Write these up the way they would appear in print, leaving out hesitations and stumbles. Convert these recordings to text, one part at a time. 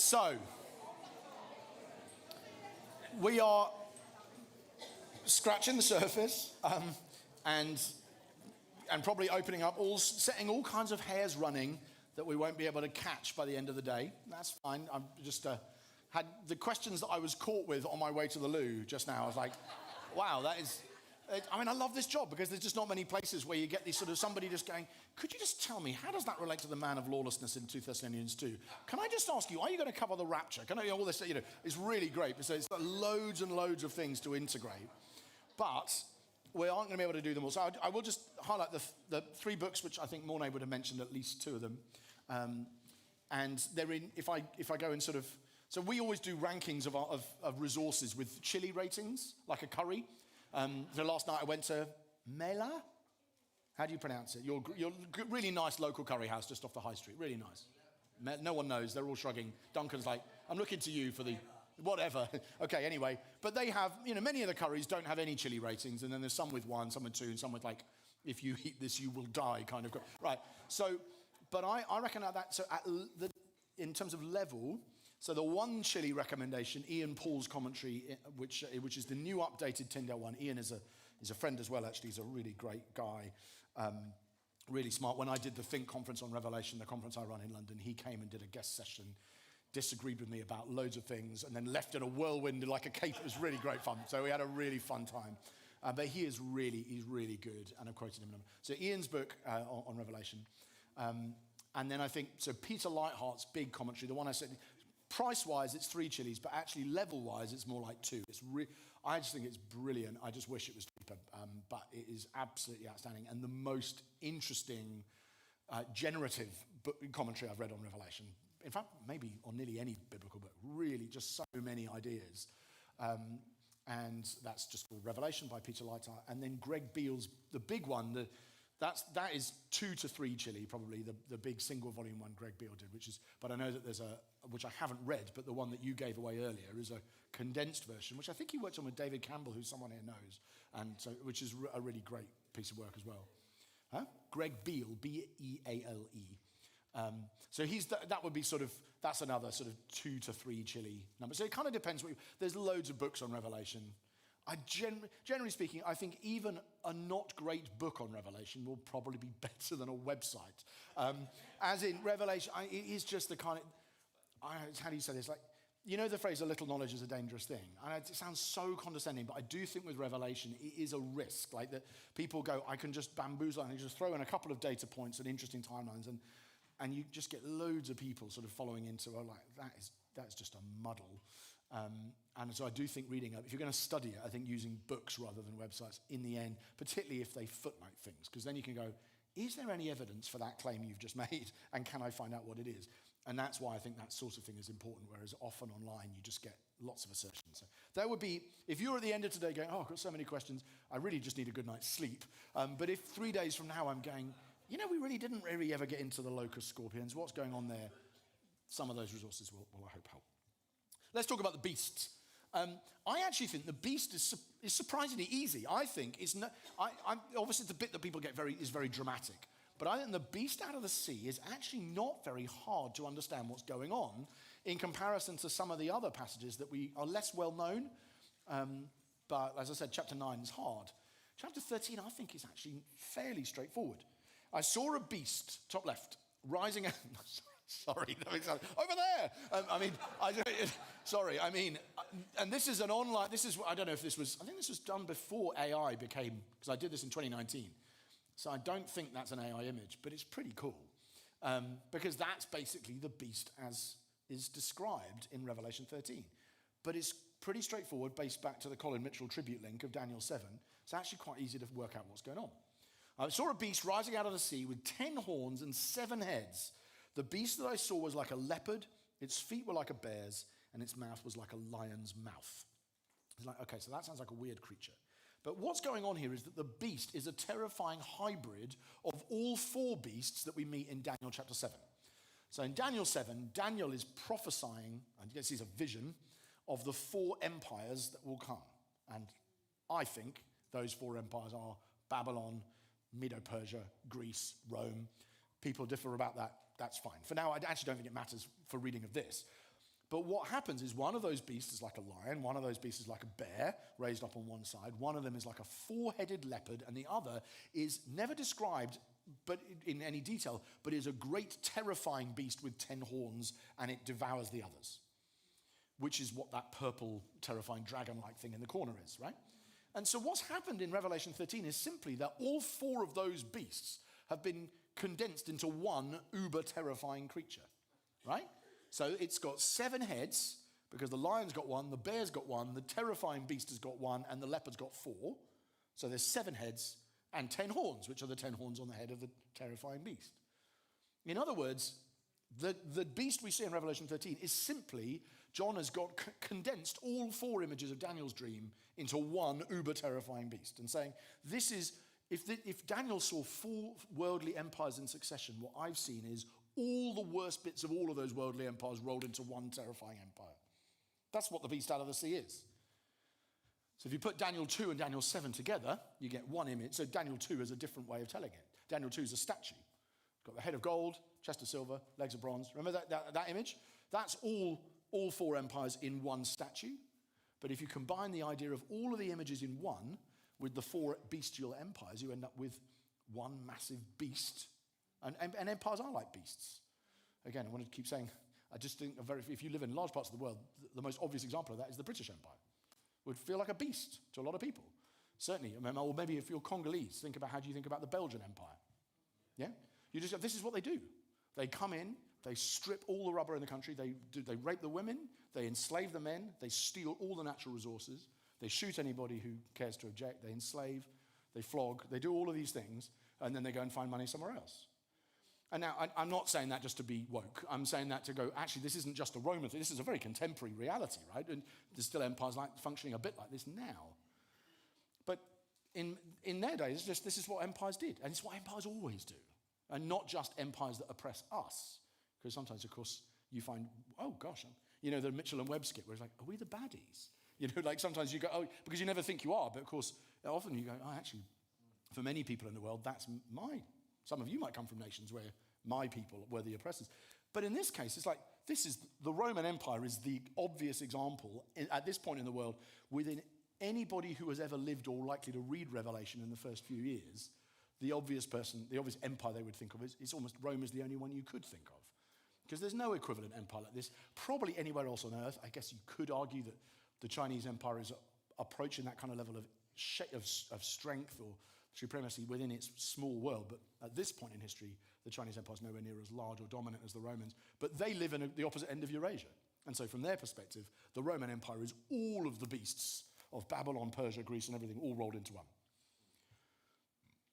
So, we are scratching the surface and probably opening up, setting all kinds of hairs running that we won't be able to catch by the end of the day. That's fine. I'm just had the questions that I was caught with on my way to the loo just now. I was like, wow, that is... I mean, I love this job because there's just not many places where you get these sort of somebody just going, could you just tell me, how does that relate to the man of lawlessness in 2 Thessalonians 2? Can I just ask you, are you going to cover the rapture? Can I, all this, it's really great. So it's got loads and loads of things to integrate. But we aren't going to be able to do them all. So I will just highlight the 3 books, which I think Mornay would have mentioned at least 2 of them. And they're in, if I go in sort of, so we always do rankings of resources with chili ratings, like a curry. So last night I went to Mela. How do you pronounce it? Your really nice local curry house just off the high street. Really nice. No one knows. They're all shrugging. Duncan's like, I'm looking to you for the whatever. Okay, anyway. But they have, many of the curries don't have any chili ratings. And then there's some with 1, some with 2, and some with like, if you eat this, you will die kind of. Right. So, but I reckon that, so in terms of level, so the 1 chili recommendation, Ian Paul's commentary, which is the new updated Tyndale one. Ian is a friend as well, actually. He's a really great guy, really smart. When I did the Think conference on Revelation, the conference I run in London, he came and did a guest session, disagreed with me about loads of things, and then left in a whirlwind like a cape. It was really great fun. So we had a really fun time. But he's really good, and I've quoted him. So Ian's book on Revelation. And then I think, so Peter Lightheart's big commentary, the one I said, price-wise, it's 3 chilies, but actually level-wise, it's more like 2. I just think it's brilliant. I just wish it was cheaper, but it is absolutely outstanding. And the most interesting, generative commentary I've read on Revelation. In fact, maybe on nearly any biblical book. Really, just so many ideas. And that's just called Revelation by Peter Lightheart. And then Greg Beale's, the big one, that is 2 to 3 chili, probably the big single volume one Greg Beale did, but I know that there's which I haven't read, but the one that you gave away earlier is a condensed version, which I think he worked on with David Campbell, who someone here knows, and so which is a really great piece of work as well. Greg Beale, B-E-A-L-E. So that would be that's another sort of 2 to 3 chili number. So it kind of depends. There's loads of books on Revelation. Generally speaking, I think even a not great book on Revelation will probably be better than a website. As in Revelation, it is just the kind of, how do you say this? Like, the phrase, a little knowledge is a dangerous thing. And it sounds so condescending, but I do think with Revelation, it is a risk. Like that people go, I can just bamboozle and just throw in a couple of data points and interesting timelines, and you just get loads of people sort of following into, that's just a muddle. And so I do think reading up, if you're going to study it, I think using books rather than websites in the end, particularly if they footnote things, because then you can go, is there any evidence for that claim you've just made? And can I find out what it is? And that's why I think that sort of thing is important, whereas often online you just get lots of assertions. So that would be, if you're at the end of today going, I've got so many questions, I really just need a good night's sleep. But if 3 days from now I'm going, we really didn't ever get into the locust scorpions, what's going on there? Some of those resources will I hope, help. Let's talk about the beasts. I actually think the beast is surprisingly easy. I think it's obviously the bit that people get is very dramatic, but I think the beast out of the sea is actually not very hard to understand what's going on in comparison to some of the other passages that we are less well known. But as I said, chapter 9 is hard. Chapter 13, I think, is actually fairly straightforward. I saw a beast, top left, rising. Sorry, over there. And this is an online, I don't know if this was, I think this was done before AI became, because I did this in 2019. So I don't think that's an AI image, but it's pretty cool. Because that's basically the beast as is described in Revelation 13. But it's pretty straightforward, based back to the Colin Mitchell tribute link of Daniel 7. It's actually quite easy to work out what's going on. I saw a beast rising out of the sea with 10 horns and 7 heads. The beast that I saw was like a leopard, its feet were like a bear's, and its mouth was like a lion's mouth. It's like, okay, so that sounds like a weird creature. But what's going on here is that the beast is a terrifying hybrid of all 4 beasts that we meet in Daniel chapter 7. So in Daniel 7, Daniel is prophesying, and he sees a vision of the 4 empires that will come. And I think those 4 empires are Babylon, Medo-Persia, Greece, Rome. People differ about that. That's fine. For now, I actually don't think it matters for reading of this. But what happens is one of those beasts is like a lion, one of those beasts is like a bear raised up on one side, one of them is like a four-headed leopard, and the other is never described but in any detail, but is a great terrifying beast with 10 horns, and it devours the others, which is what that purple terrifying dragon-like thing in the corner is, right? And so what's happened in Revelation 13 is simply that all four of those beasts have been condensed into one uber-terrifying creature, right? So it's got 7 heads, because the lion's got one, the bear's got one, the terrifying beast has got one, and the leopard's got 4. So there's 7 heads and 10 horns, which are the 10 horns on the head of the terrifying beast. In other words, the beast we see in Revelation 13 is simply, John has got condensed all 4 images of Daniel's dream into one uber-terrifying beast, and saying, this is, if Daniel saw 4 worldly empires in succession, what I've seen is all the worst bits of all of those worldly empires rolled into one terrifying empire. That's what the beast out of the sea is. So if you put Daniel 2 and Daniel 7 together, you get one image. So Daniel 2 is a different way of telling it. Daniel 2 is a statue. It's got the head of gold, chest of silver, legs of bronze. Remember that image? That's all 4 empires in one statue. But if you combine the idea of all of the images in one with the 4 bestial empires, you end up with one massive beast. And empires are like beasts. Again, I want to keep saying, I just think, if you live in large parts of the world, the most obvious example of that is the British Empire. It would feel like a beast to a lot of people. Certainly, or maybe if you're Congolese, think about how do you think about the Belgian Empire? Yeah? This is what they do. They come in, they strip all the rubber in the country, they rape the women, they enslave the men, they steal all the natural resources, they shoot anybody who cares to object, they enslave, they flog, they do all of these things, and then they go and find money somewhere else. And now, I'm not saying that just to be woke. I'm saying that to go, actually, this isn't just a Roman thing. This is a very contemporary reality, right? And there's still empires functioning a bit like this now. But in their days, this is what empires did. And it's what empires always do. And not just empires that oppress us. Because sometimes, of course, you find, oh, gosh, the Mitchell and Webb skit where it's like, are we the baddies? Like sometimes you go, oh, because you never think you are. But, of course, often you go, oh, actually, for many people in the world, that's mine. Some of you might come from nations where my people were the oppressors. But in this case, it's like, the Roman Empire is the obvious example at this point in the world within anybody who has ever lived or likely to read Revelation in the first few years. The obvious empire they would think of is almost Rome is the only one you could think of. Because there's no equivalent empire like this. Probably anywhere else on earth. I guess you could argue that the Chinese Empire is approaching that kind of level of strength or supremacy within its small world, but at this point in history, the Chinese Empire is nowhere near as large or dominant as the Romans, but they live in the opposite end of Eurasia. And so from their perspective, the Roman Empire is all of the beasts of Babylon, Persia, Greece, and everything all rolled into one.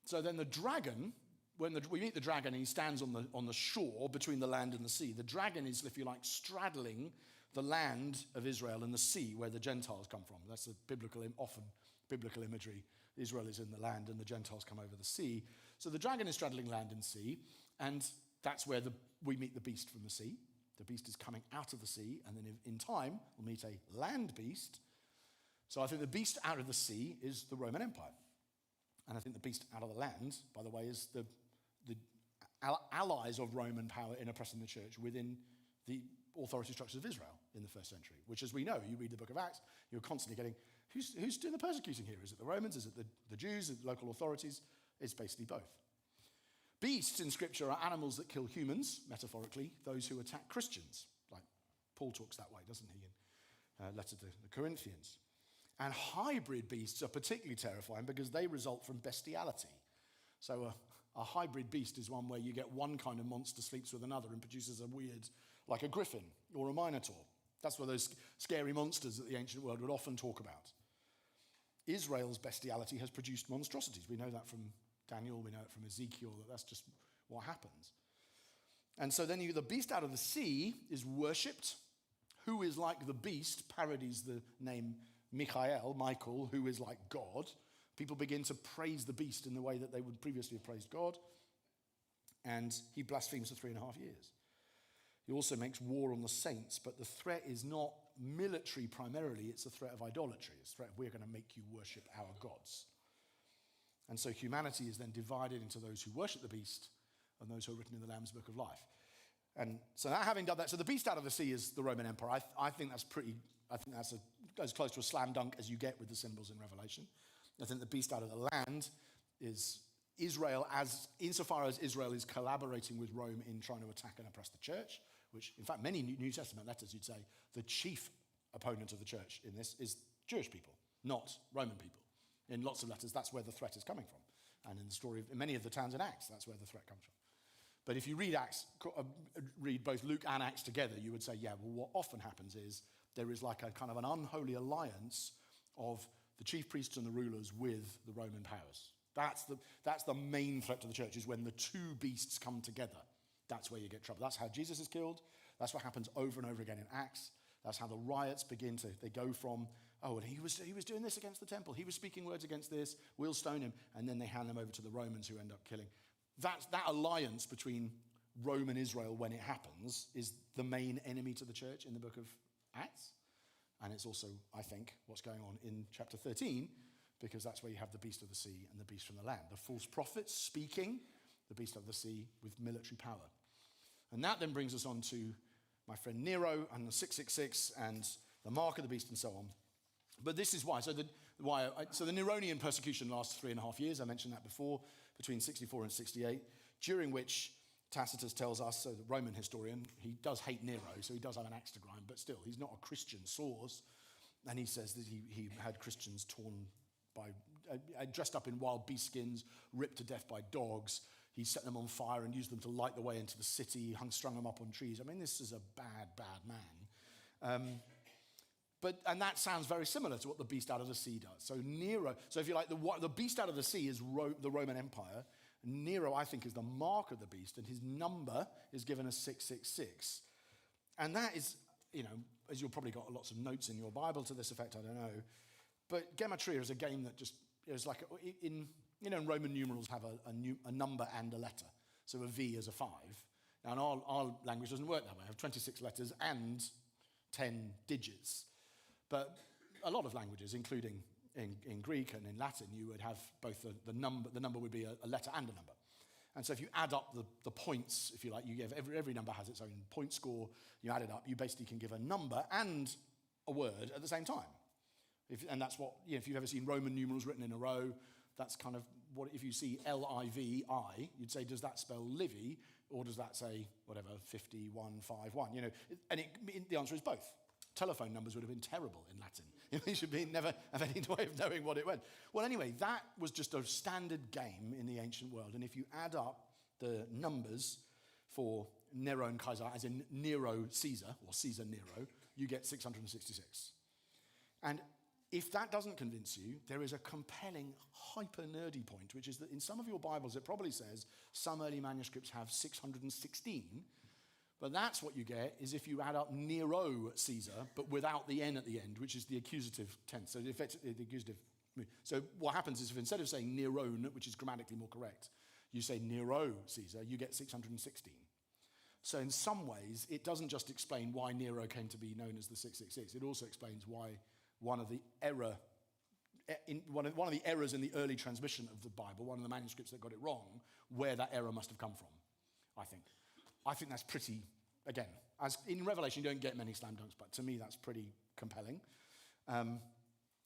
So then the dragon, when we meet the dragon, and he stands on the shore between the land and the sea. The dragon is, if you like, straddling the land of Israel and the sea where the Gentiles come from. That's often biblical imagery. Israel is in the land and the Gentiles come over the sea. So the dragon is straddling land and sea, and that's where we meet the beast from the sea. The beast is coming out of the sea, and then in time, we'll meet a land beast. So I think the beast out of the sea is the Roman Empire. And I think the beast out of the land, by the way, is the allies of Roman power in oppressing the church within the authority structures of Israel in the first century, which, as we know, you read the book of Acts, you're constantly getting, who's doing the persecuting here? Is it the Romans? Is it the Jews? Is it the local authorities? It's basically both. Beasts in Scripture are animals that kill humans, metaphorically, those who attack Christians. Like Paul talks that way, doesn't he, in letter to the Corinthians. And hybrid beasts are particularly terrifying because they result from bestiality. So a hybrid beast is one where you get one kind of monster sleeps with another and produces a weird, like a griffin or a minotaur. That's what those scary monsters that the ancient world would often talk about. Israel's bestiality has produced monstrosities. We know that from Daniel, we know it from Ezekiel, that's just what happens. And so then the beast out of the sea is worshipped. Who is like the beast parodies the name Michael, who is like God. People begin to praise the beast in the way that they would previously have praised God. And he blasphemes for 3.5 years. He also makes war on the saints, but the threat is not military primarily, it's a threat of idolatry. It's a threat of we're going to make you worship our gods. And so humanity is then divided into those who worship the beast and those who are written in the Lamb's Book of Life. And so that having done that, so the beast out of the sea is the Roman Empire. I think that's as close to a slam dunk as you get with the symbols in Revelation. I think the beast out of the land is Israel, as insofar as Israel is collaborating with Rome in trying to attack and oppress the church, which in fact many New Testament letters you'd say the chief opponent of the church in this is Jewish people, not Roman people. In lots of letters, that's where the threat is coming from. And in the story of in many of the towns in Acts, that's where the threat comes from. But if you read both Luke and Acts together, you would say, yeah, well, what often happens is there is like a kind of an unholy alliance of the chief priests and the rulers with the Roman powers. That's the main threat to the church, is when the two beasts come together. That's where you get trouble. That's how Jesus is killed. That's what happens over and over again in Acts. That's how the riots begin to, they go from, oh, and he was doing this against the temple. He was speaking words against this. We'll stone him. And then they hand them over to the Romans, who end up killing. That alliance between Rome and Israel, when it happens, is the main enemy to the church in the book of Acts. And it's also, I think, what's going on in chapter 13, because that's where you have the beast of the sea and the beast from the land. The false prophets speaking, the beast of the sea with military power. And that then brings us on to my friend Nero and the 666 and the mark of the beast and so on. But this is why. So the Neronian persecution lasts 3.5 years. I mentioned that before, between 64 and 68, during which Tacitus tells us, so the Roman historian, he does hate Nero, so he does have an axe to grind, but still, he's not a Christian source. And he says that he had Christians torn by, dressed up in wild beast skins, ripped to death by dogs. He set them on fire and used them to light the way into the city, strung them up on trees. I mean, this is a bad, bad man. And that sounds very similar to what the beast out of the sea does. So Nero, so if you like, the beast out of the sea is the Roman Empire. Nero, I think, is the mark of the beast, and his number is given as 666. And that is, as you've probably got lots of notes in your Bible to this effect, I don't know. But gematria is a game that just is like, in Roman numerals have a number and a letter. So a V is a 5. Now, in our language doesn't work that way. I have 26 letters and 10 digits. But a lot of languages, including in Greek and in Latin, you would have both the number. The number would be a letter and a number. And so if you add up the points, if you like, you give every number has its own point score. You add it up, you basically can give a number and a word at the same time. And that's what, if you've ever seen Roman numerals written in a row, that's kind of what, if you see L-I-V-I, you'd say, does that spell Livy, or does that say, whatever, 5151? And the answer is both. Telephone numbers would have been terrible in Latin. You should never have any way of knowing what it went. Well, anyway, that was just a standard game in the ancient world. And if you add up the numbers for Nero and Caesar, as in Nero Caesar, or Caesar Nero, you get 666. And if that doesn't convince you, there is a compelling, hyper-nerdy point, which is that in some of your Bibles, it probably says some early manuscripts have 616. But that's what you get is if you add up Nero Caesar, but without the N at the end, which is the accusative tense. So effectively, the accusative. So what happens is if instead of saying Neron, which is grammatically more correct, you say Nero Caesar, you get 616. So in some ways, it doesn't just explain why Nero came to be known as the 666. It also explains why one of the errors in the early transmission of the Bible, one of the manuscripts that got it wrong, where that error must have come from, I think. I think that's pretty, again, as in Revelation, you don't get many slam dunks, but to me, that's pretty compelling.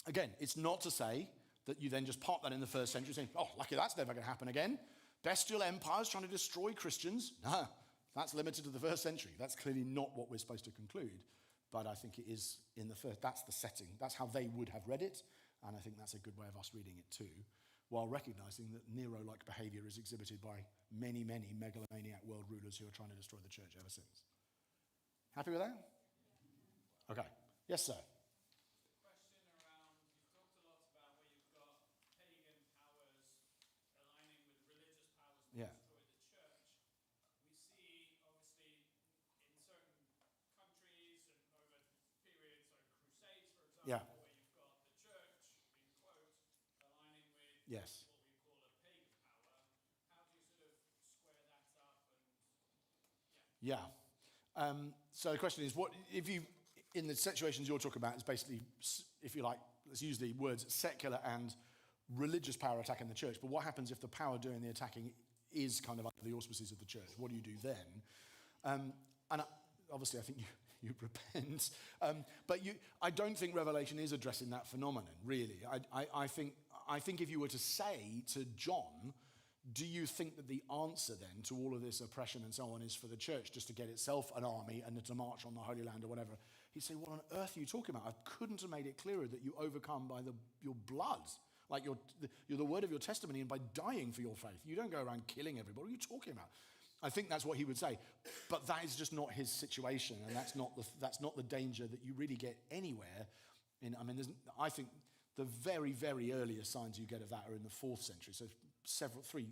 Again, it's not to say that you then just pop that in the first century saying, oh, lucky that's never going to happen again. Bestial empires trying to destroy Christians. No, that's limited to the first century. That's clearly not what we're supposed to conclude. But I think it is in the first, that's the setting. That's how they would have read it. And I think that's a good way of us reading it too, while recognizing that Nero-like behavior is exhibited by many, many megalomaniac world rulers who are trying to destroy the church ever since. Happy with that? Okay. Yes, sir. Question around, you've talked a lot about where you've got pagan powers aligning with religious powers to destroy the church. We see, obviously, in certain countries and over periods, like Crusades, for example, where you've got the church, in quote, aligning with Yes. what we call a pagan power. How do you sort of square that up? Yeah. So the question is, what if you, in the situations you're talking about, is basically, if you like, let's use the words secular and religious power attacking the church. But what happens if the power doing the attacking is kind of under the auspices of the church? What do you do then? And obviously, I think you repent. But I don't think Revelation is addressing that phenomenon, really. I think if you were to say to John, do you think that the answer then to all of this oppression and so on is for the church just to get itself an army and to march on the Holy Land or whatever? He'd say, what on earth are you talking about? I couldn't have made it clearer that you overcome by your blood, like you're the word of your testimony, and by dying for your faith. You don't go around killing everybody. What are you talking about? I think that's what he would say. But that is just not his situation, and that's not the danger that you really get anywhere. I think the very, very earliest signs you get of that are in the 4th century, so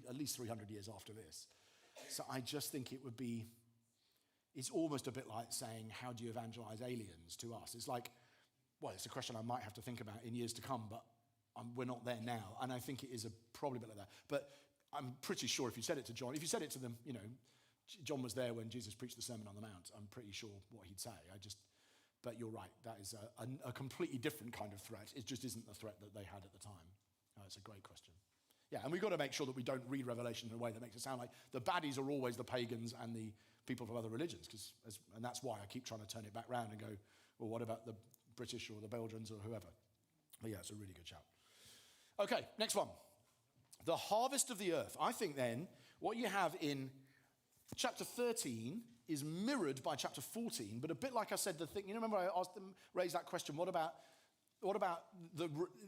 at least 300 years after this. So I just think it's almost a bit like saying, how do you evangelize aliens to us? It's like, well, it's a question I might have to think about in years to come, but we're not there now. And I think it is probably a bit like that. But I'm pretty sure if you said it to John, if you said it to them, John was there when Jesus preached the Sermon on the Mount, I'm pretty sure what he'd say. But you're right, that is a completely different kind of threat. It just isn't the threat that they had at the time. It's a great question. Yeah, and we've got to make sure that we don't read Revelation in a way that makes it sound like the baddies are always the pagans and the people from other religions, and that's why I keep trying to turn it back round and go, well, what about the British or the Belgians or whoever? But yeah, it's a really good shout. Okay, next one. The harvest of the earth. I think then what you have in chapter 13 is mirrored by chapter 14, but a bit like I said, remember I raised that question, what about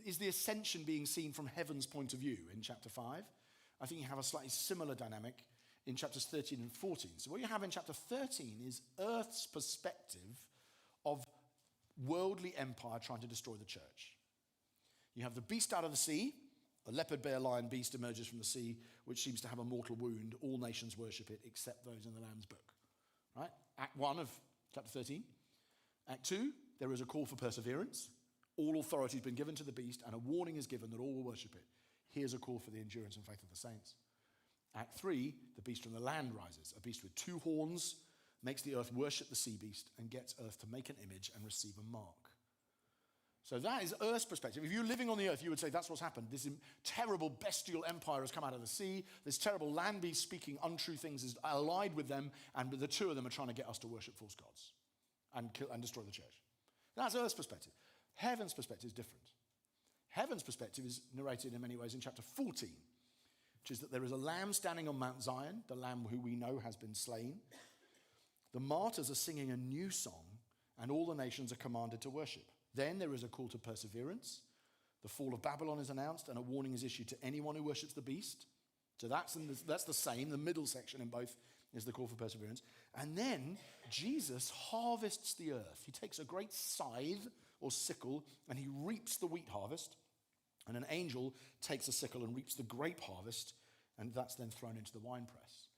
is the ascension being seen from heaven's point of view in chapter 5? I think you have a slightly similar dynamic in chapters 13 and 14. So what you have in chapter 13 is earth's perspective of worldly empire trying to destroy the church. You have the beast out of the sea. A leopard, bear, lion, beast emerges from the sea, which seems to have a mortal wound. All nations worship it, except those in the Lamb's book. Right? Act 1 of chapter 13. Act 2, there is a call for perseverance. All authority has been given to the beast, and a warning is given that all will worship it. Here's a call for the endurance and faith of the saints. Act 3, the beast from the land rises. A beast with 2 horns makes the earth worship the sea beast and gets earth to make an image and receive a mark. So that is Earth's perspective. If you're living on the earth, you would say that's what's happened. This terrible bestial empire has come out of the sea. This terrible land beast speaking untrue things is allied with them, and the two of them are trying to get us to worship false gods and kill and destroy the church. That's Earth's perspective. Heaven's perspective is different. Heaven's perspective is narrated in many ways in chapter 14, which is that there is a lamb standing on Mount Zion, the lamb who we know has been slain. The martyrs are singing a new song, and all the nations are commanded to worship. Then there is a call to perseverance. The fall of Babylon is announced, and a warning is issued to anyone who worships the beast. So that's the same. The middle section in both is the call for perseverance. And then Jesus harvests the earth. He takes a great scythe or sickle, and he reaps the wheat harvest. And an angel takes a sickle and reaps the grape harvest, and that's then thrown into the winepress.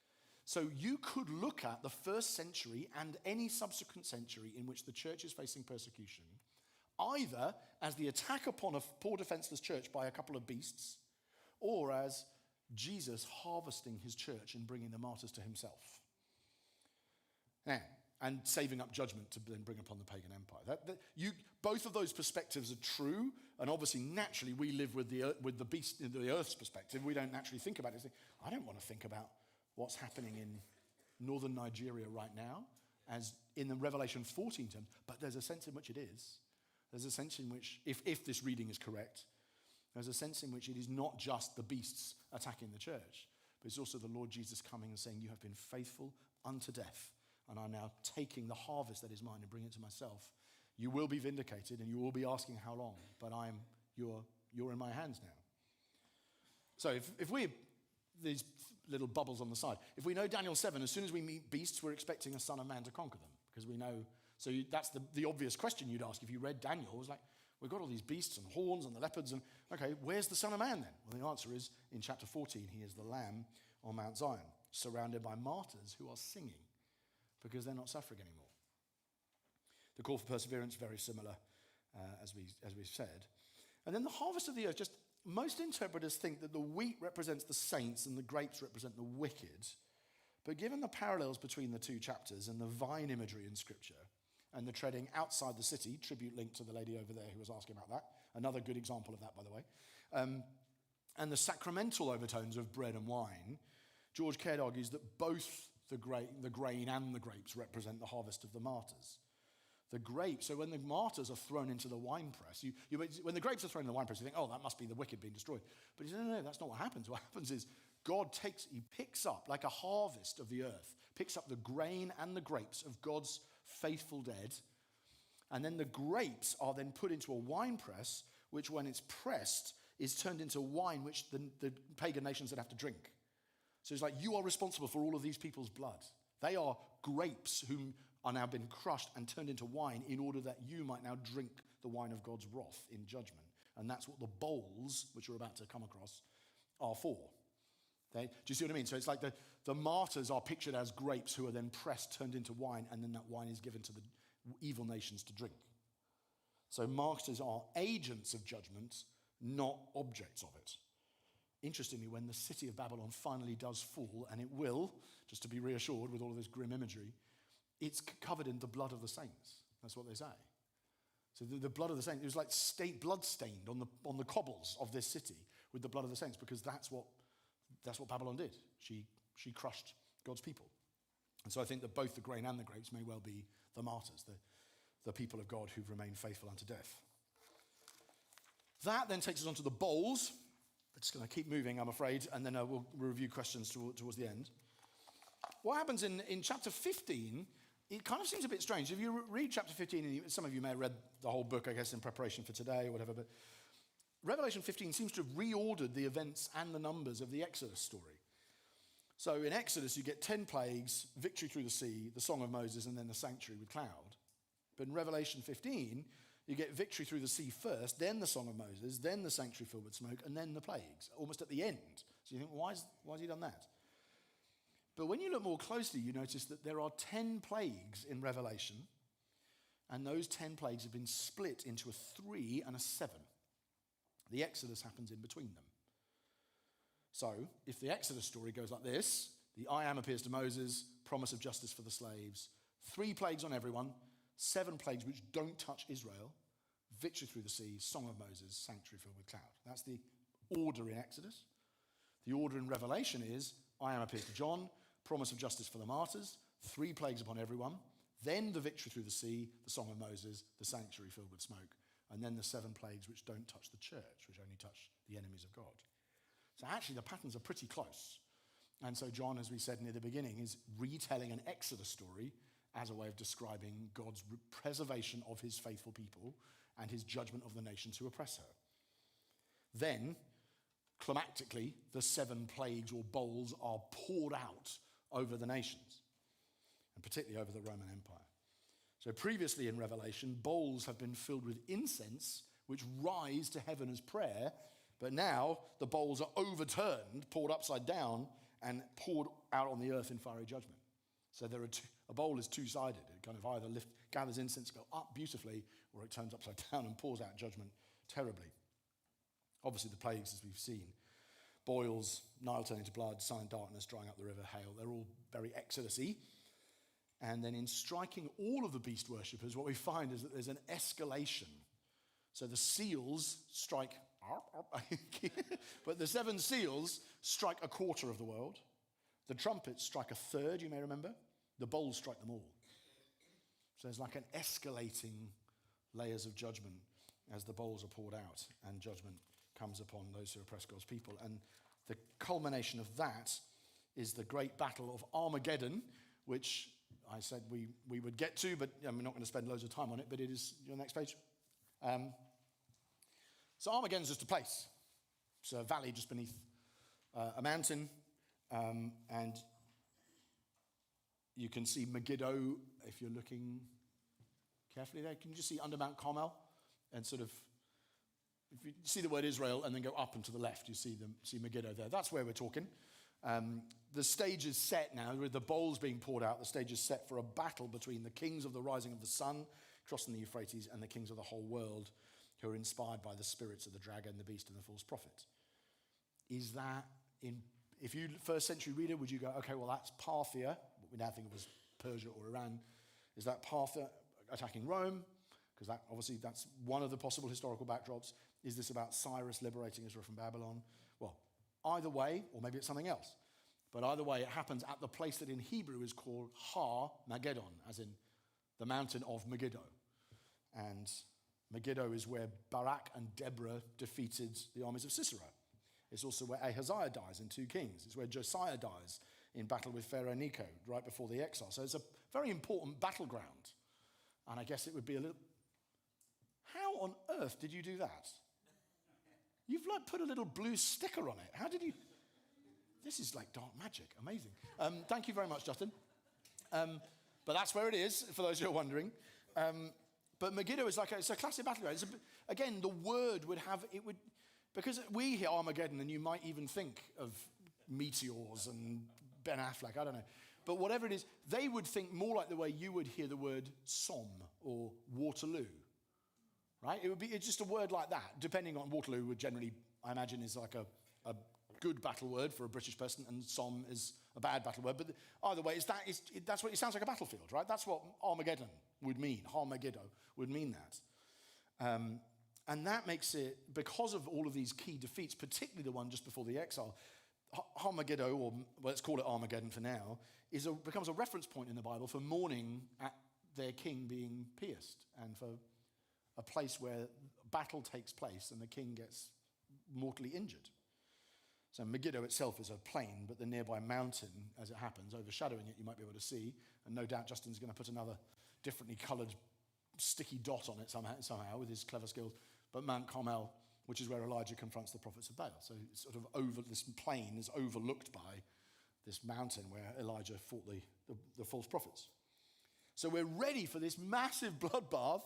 So you could look at the first century and any subsequent century in which the church is facing persecution either as the attack upon a poor defenseless church by a couple of beasts, or as Jesus harvesting his church and bringing the martyrs to himself. Now, and saving up judgment to then bring upon the pagan empire. Both of those perspectives are true, and obviously, naturally, we live with the beast, the earth's perspective. We don't naturally think about it. I don't want to think about what's happening in northern Nigeria right now, as in the Revelation 14 terms, but there's a sense in which it is. There's a sense in which, if this reading is correct, there's a sense in which it is not just the beasts attacking the church, but it's also the Lord Jesus coming and saying, you have been faithful unto death, and are now taking the harvest that is mine and bringing it to myself. You will be vindicated, and you will be asking how long, but you're in my hands now. So if these little bubbles on the side, if we know Daniel 7, as soon as we meet beasts, we're expecting a son of man to conquer them, because we know. So that's the obvious question you'd ask if you read Daniel. It was like, we've got all these beasts and horns and the leopards, and okay, where's the Son of Man then? Well, the answer is, in chapter 14, he is the Lamb on Mount Zion, surrounded by martyrs who are singing because they're not suffering anymore. The call for perseverance, very similar, as we've said. And then the harvest of the earth, just most interpreters think that the wheat represents the saints and the grapes represent the wicked. But given the parallels between the two chapters and the vine imagery in Scripture, and the treading outside the city, tribute linked to the lady over there who was asking about that. Another good example of that, by the way. And the sacramental overtones of bread and wine, George Caird argues that both the grain and the grapes represent the harvest of the martyrs. The grapes, so when the martyrs are thrown into the winepress, when the grapes are thrown in the winepress, you think, oh, that must be the wicked being destroyed. But he said, no, that's not what happens. What happens is God he picks up, like a harvest of the earth, picks up the grain and the grapes of God's faithful dead, and then the grapes are then put into a winepress, which when it's pressed is turned into wine, which the pagan nations then have to drink. So it's like, you are responsible for all of these people's blood. They are grapes whom are now been crushed and turned into wine in order that you might now drink the wine of God's wrath in judgment. And that's what the bowls, which we're about to come across, are for. Do you see what I mean? So it's like the martyrs are pictured as grapes who are then pressed, turned into wine, and then that wine is given to the evil nations to drink. So martyrs are agents of judgment, not objects of it. Interestingly, when the city of Babylon finally does fall, and it will, just to be reassured with all of this grim imagery, it's covered in the blood of the saints. That's what they say. So the blood of the saints, it was like blood stained on the cobbles of this city with the blood of the saints, because that's what Babylon did. She crushed God's people. And so I think that both the grain and the grapes may well be the martyrs, the people of God who've remained faithful unto death. That then takes us on to the bowls. We're just going to keep moving, I'm afraid, and then we'll review questions towards the end. What happens in chapter 15, it kind of seems a bit strange. If you read chapter 15, and some of you may have read the whole book, I guess, in preparation for today or whatever, but Revelation 15 seems to have reordered the events and the numbers of the Exodus story. So in Exodus, you get 10 plagues, victory through the sea, the Song of Moses, and then the sanctuary with cloud. But in Revelation 15, you get victory through the sea first, then the Song of Moses, then the sanctuary filled with smoke, and then the plagues, almost at the end. So you think, why has he done that? But when you look more closely, you notice that there are 10 plagues in Revelation, and those 10 plagues have been split into a 3 and a 7. The Exodus happens in between them. So, if the Exodus story goes like this, the I Am appears to Moses, promise of justice for the slaves, 3 plagues on everyone, 7 plagues which don't touch Israel, victory through the sea, Song of Moses, sanctuary filled with cloud. That's the order in Exodus. The order in Revelation is, I Am appears to John, promise of justice for the martyrs, 3 plagues upon everyone, then the victory through the sea, the Song of Moses, the sanctuary filled with smoke, and then the 7 plagues which don't touch the church, which only touch the enemies of God. So actually the patterns are pretty close. And so John, as we said near the beginning, is retelling an Exodus story as a way of describing God's preservation of his faithful people and his judgment of the nations who oppress her. Then, climactically, the 7 plagues or bowls are poured out over the nations, and particularly over the Roman Empire. So previously in Revelation, bowls have been filled with incense, which rise to heaven as prayer, but now the bowls are overturned, poured upside down, and poured out on the earth in fiery judgment. So a bowl is two-sided. It kind of either gathers incense, go up beautifully, or it turns upside down and pours out judgment terribly. Obviously the plagues, as we've seen, boils, Nile turning to blood, silent darkness, drying up the river, hail, they're all very Exodus-y. And then in striking all of the beast worshippers, what we find is that there's an escalation. So the seals strike, but the 7 seals strike a quarter of the world. The trumpets strike a third, you may remember. The bowls strike them all. So there's like an escalating layers of judgment as the bowls are poured out and judgment comes upon those who oppress God's people. And the culmination of that is the great battle of Armageddon, which I said we would get to, but I'm not going to spend loads of time on it, but it is your next page. So Armageddon's just a place. It's a valley just beneath a mountain, and you can see Megiddo if you're looking carefully there. Can you just see under Mount Carmel? And sort of, if you see the word Israel and then go up and to the left, you see Megiddo there. That's where we're talking. The stage is set now, with the bowls being poured out. The stage is set for a battle between the kings of the rising of the sun, crossing the Euphrates, and the kings of the whole world, who are inspired by the spirits of the dragon, the beast, and the false prophet. Is that, if you first century reader, would you go, okay, well, that's Parthia, what we now think of as Persia or Iran. Is that Parthia attacking Rome? Because that's one of the possible historical backdrops. Is this about Cyrus liberating Israel from Babylon? Well, either way, or maybe it's something else. But either way, it happens at the place that in Hebrew is called Har Mageddon, as in the mountain of Megiddo. And Megiddo is where Barak and Deborah defeated the armies of Sisera. It's also where Ahaziah dies in 2 Kings. It's where Josiah dies in battle with Pharaoh Necho right before the exile. So it's a very important battleground. And I guess it would be a little... How on earth did you do that? You've like put a little blue sticker on it. How did you... This is like dark magic. Amazing. Thank you very much, Justin. But that's where it is, for those who are wondering. But Megiddo is like it's a classic battleground. Again, the word would have... it would because we hear Armageddon and you might even think of meteors and Ben Affleck, I don't know. But whatever it is, they would think more like the way you would hear the word Somme or Waterloo. Right? It's just a word like that, depending on Waterloo would generally, I imagine, is like a good battle word for a British person, and Somme is a bad battle word. But either way, that's what it sounds like, a battlefield, right? That's what Armageddon would mean. Har-Megiddo would mean that. And that makes it, because of all of these key defeats, particularly the one just before the exile, Har-Megiddo, or let's call it Armageddon for now, becomes a reference point in the Bible for mourning at their king being pierced, and for a place where battle takes place and the king gets mortally injured. So Megiddo itself is a plain, but the nearby mountain, as it happens, overshadowing it, you might be able to see. And no doubt Justin's going to put another differently coloured sticky dot on it somehow with his clever skills. But Mount Carmel, which is where Elijah confronts the prophets of Baal. So it's sort of this plain is overlooked by this mountain where Elijah fought the false prophets. So we're ready for this massive bloodbath.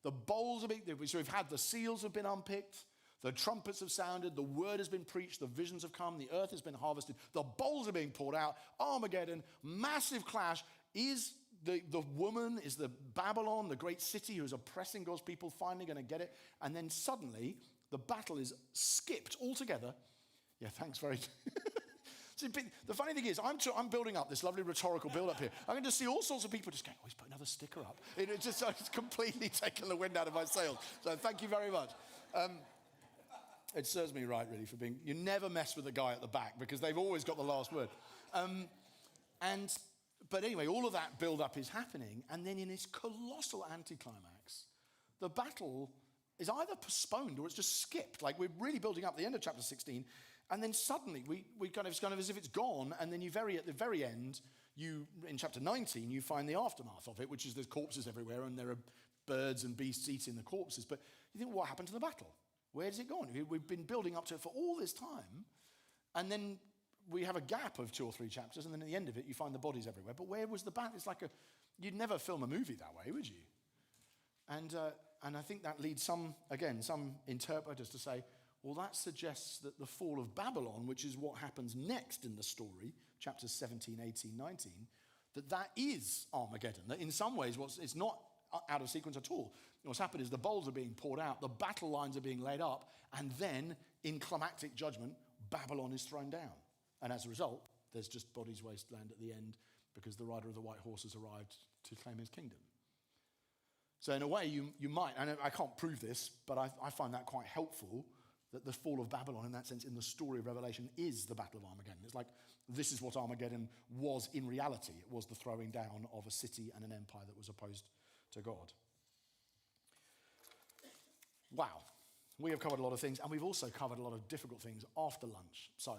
The bowls are being, so we've had the seals have been unpicked, the trumpets have sounded, the word has been preached, the visions have come, the earth has been harvested, the bowls are being poured out, Armageddon, massive clash. Is the woman, is the Babylon, the great city who is oppressing God's people, finally going to get it? And then suddenly, the battle is skipped altogether. Yeah, thanks very... See, the funny thing is, I'm building up this lovely rhetorical build-up here. I'm going to see all sorts of people just going, oh, he's put another sticker up. It's completely taken the wind out of my sails. So thank you very much. It serves me right, really, for being... You never mess with the guy at the back, because they've always got the last word. But anyway, all of that build-up is happening, and then in this colossal anticlimax, the battle is either postponed or it's just skipped. Like, we're really building up the end of chapter 16, and then suddenly we kind of as if it's gone, and then at the very end, in chapter 19, you find the aftermath of it, which is there's corpses everywhere, and there are birds and beasts eating the corpses. But you think, what happened to the battle? Where has it gone? We've been building up to it for all this time, and then we have a gap of 2 or 3 chapters, and then at the end of it, you find the bodies everywhere. But where was the battle? It's like you'd never film a movie that way, would you? And I think that leads some interpreters to say, well, that suggests that the fall of Babylon, which is what happens next in the story, chapters 17, 18, 19, that is Armageddon. That in some ways, it's not out of sequence at all. What's happened is the bowls are being poured out, the battle lines are being laid up, and then, in climactic judgment, Babylon is thrown down. And as a result, there's just bodies wasteland at the end, because the rider of the white horse has arrived to claim his kingdom. So in a way, you might, and I can't prove this, but I find that quite helpful, that the fall of Babylon, in that sense, in the story of Revelation, is the Battle of Armageddon. It's like, this is what Armageddon was in reality. It was the throwing down of a city and an empire that was opposed to God. Wow. We have covered a lot of things, and we've also covered a lot of difficult things after lunch. So,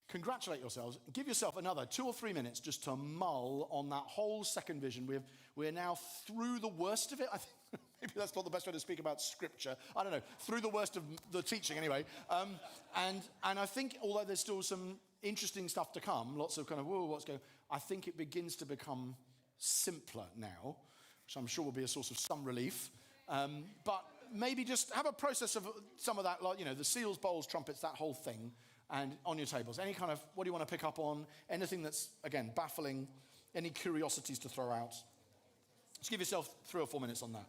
congratulate yourselves. Give yourself another 2 or 3 minutes just to mull on that whole second vision. We're now through the worst of it. I think maybe that's not the best way to speak about Scripture. I don't know. Through the worst of the teaching, anyway. And I think, although there's still some interesting stuff to come, lots of kind of, whoa, what's going on, I think it begins to become simpler now, which I'm sure will be a source of some relief. But maybe just have a process of some of that, like, the seals, bowls, trumpets, that whole thing, and on your tables. Any kind of, what do you want to pick up on? Anything that's, again, baffling, any curiosities to throw out. Just give yourself 3 or 4 minutes on that.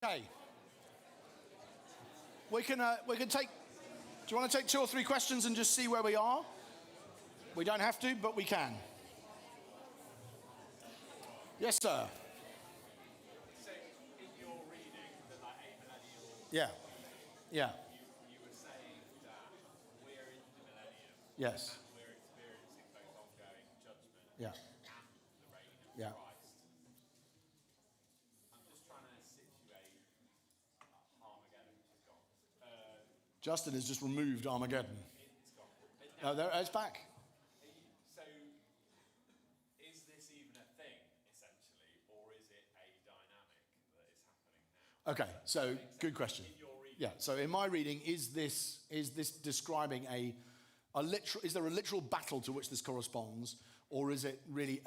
Okay. We can take, do you want to take 2 or 3 questions and just see where we are? We don't have to, but we can. Yes, sir. So, in your reading, the like amillennial, Yeah. Yeah. you were saying that we're in the millennium Yes. and we're experiencing both ongoing judgment Yeah. and the reign of Yeah. Christ. I'm just trying to situate Armageddon, which is gone. Justin has just removed Armageddon. It's gone. No, there, it's back. So, is this even a thing, essentially, or is it a dynamic that is happening now? Okay, so good question. In your reading, Yeah, so in my reading, is this describing a literal, is there a literal battle to which this corresponds, or is it really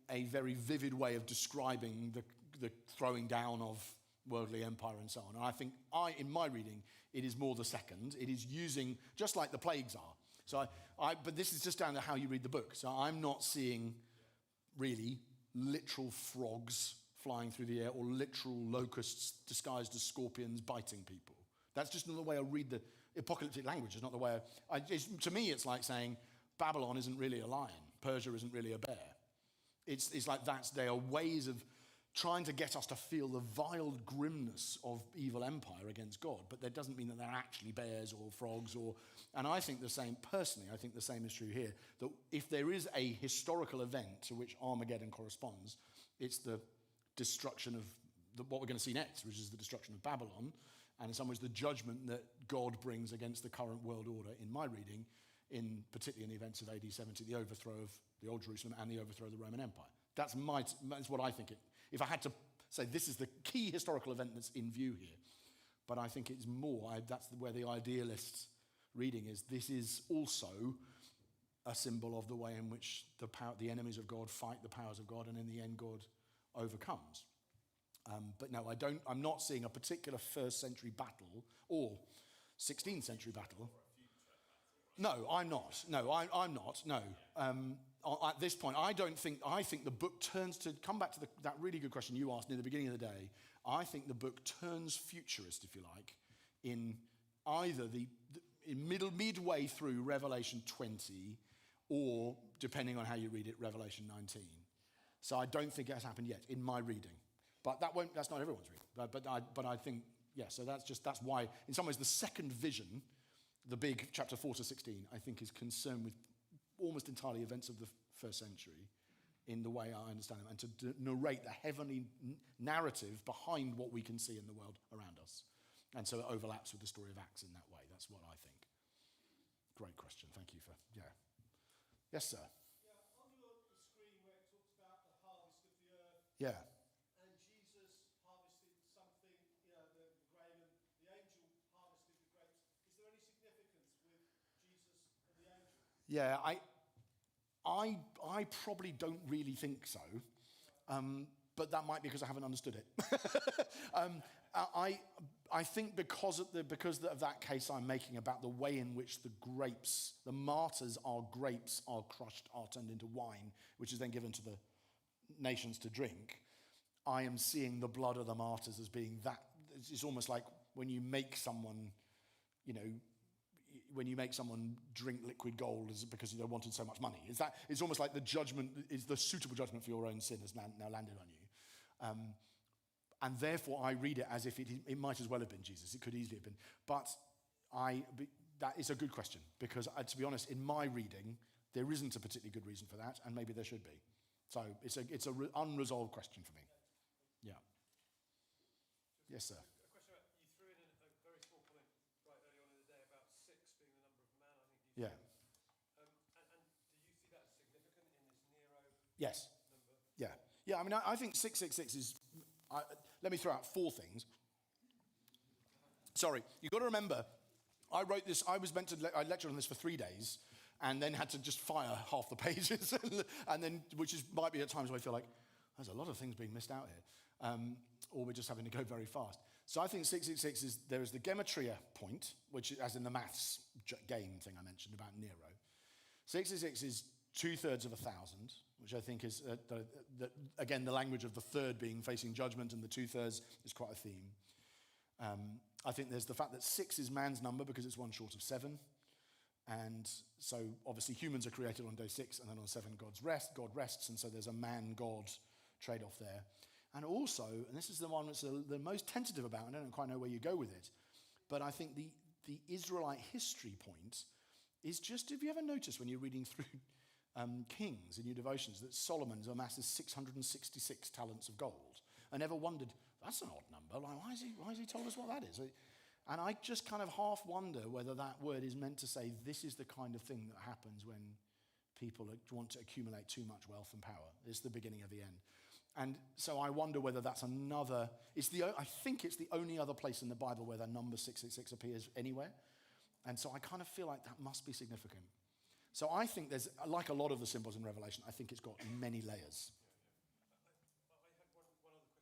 a very vivid way of describing the throwing down of worldly empire and so on? And I think in my reading, it is more the second. It is using, just like the plagues are. So but this is just down to how you read the book. So I'm not seeing really literal frogs flying through the air or literal locusts disguised as scorpions biting people. That's just not the way I read the apocalyptic language. It's not the way to me, it's like saying Babylon isn't really a lion. Persia isn't really a bear. It's like they are ways of trying to get us to feel the vile grimness of evil empire against God, but that doesn't mean that they're actually bears or frogs and I think the same, personally, I think the same is true here, that if there is a historical event to which Armageddon corresponds, it's the destruction of what we're going to see next, which is the destruction of Babylon, and in some ways the judgment that God brings against the current world order, in my reading, particularly in the events of AD 70, the overthrow of the Old Jerusalem and the overthrow of the Roman Empire. That's what I think if I had to say this is the key historical event that's in view here, but I think it's more, that's where the idealist reading is, this is also a symbol of the way in which the enemies of God fight the powers of God, and in the end God overcomes. But no, I'm not seeing a particular 1st century battle or 16th century battle. No, I'm not. No, I'm not. No. At this point, I think the book turns to, come back to that really good question you asked near the beginning of the day. I think the book turns futurist, if you like, in either midway through Revelation 20 or, depending on how you read it, Revelation 19. So I don't think it has happened yet in my reading. But that's not everyone's reading. But I think, yeah, so that's why, in some ways, the second vision, the big chapter 4 to 16, I think is concerned with almost entirely events of the 1st century in the way I understand them, and to narrate the heavenly narrative behind what we can see in the world around us. And so it overlaps with the story of Acts in that way. That's what I think. Great question. Thank you for, yeah. Yes, sir. Yeah, on the screen where it talks about the harvest of the earth, Yeah. and Jesus harvested something, the grain, and the angel harvested the grapes. Is there any significance with Jesus and the angel? Yeah, I probably don't really think so, but that might be because I haven't understood it. I think because of that case I'm making about the way in which the martyrs are grapes are crushed, are turned into wine, which is then given to the nations to drink, I am seeing the blood of the martyrs as being that. It's almost like when you make someone, when you make someone drink liquid gold is because they wanted so much money. It's almost like the judgment is the suitable judgment for your own sin has now landed on you. And therefore I read it as if it might as well have been Jesus. It could easily have been. But that is a good question, because to be honest, in my reading, there isn't a particularly good reason for that, and maybe there should be. So it's an unresolved question for me. Yeah. Yes, sir. A question about, you threw in a very small comment right early on in the day about 6 being the number of man, I think you Yeah. said. And do you see that as significant in this Nero Yes. number? Yeah. Yeah, I mean, I think 666 is... let me throw out 4 things. Sorry, you've got to remember, I wrote this, I lectured on this for 3 days, and then had to just fire half the pages, and then, might be at times where I feel like, there's a lot of things being missed out here, or we're just having to go very fast. So I think 666 is, there is the gematria point, which is, as in the maths game thing I mentioned about Nero. 666 is 2/3 of 1,000, which I think is, again, the language of the third being facing judgment, and the 2/3 is quite a theme. I think there's the fact that 6 is man's number because it's one short of 7. And so obviously humans are created on day 6, and then on 7 God rests, and so there's a man-God trade-off there. And also, and this is the one that's the most tentative about, and I don't quite know where you go with it, but I think the Israelite history point is just, have you ever noticed when you're reading through Kings in your devotions that Solomon amasses 666 talents of gold? And ever wondered, that's an odd number, like why has he told us what that is? And I just kind of half wonder whether that word is meant to say this is the kind of thing that happens when people want to accumulate too much wealth and power. It's the beginning of the end. And so I wonder whether that's another, I think it's the only other place in the Bible where the number 666 appears anywhere. And so I kind of feel like that must be significant. So I think there's, like a lot of the symbols in Revelation, I think it's got many layers. I had one other question.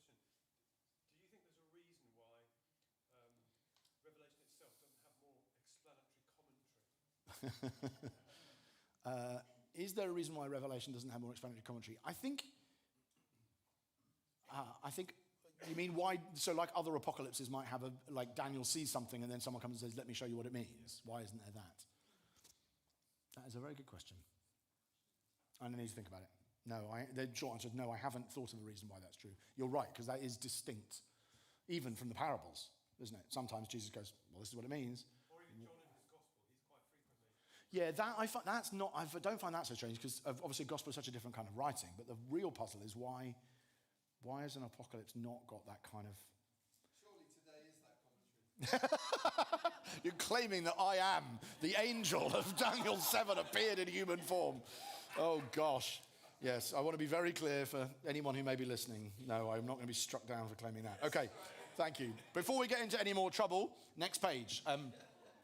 Do you think there's a reason why Revelation itself doesn't have more explanatory commentary? Is there a reason why Revelation doesn't have more explanatory commentary? I think, you mean why, so like other apocalypses might have like Daniel sees something and then someone comes and says, let me show you what it means. Why isn't there that? That is a very good question. I need to think about it. No, the short answer is no, I haven't thought of a reason why that's true. You're right, because that is distinct, even from the parables, isn't it? Sometimes Jesus goes, well, this is what it means. Or even John in his gospel, he's quite frequently. Yeah, I don't find that so strange, because obviously gospel is such a different kind of writing, but the real puzzle is why has an apocalypse not got that kind of... Surely today is that commentary. You're claiming that I am the angel of Daniel 7 appeared in human form. Oh, gosh. Yes, I want to be very clear for anyone who may be listening. No, I'm not going to be struck down for claiming that. Okay, thank you. Before we get into any more trouble, next page.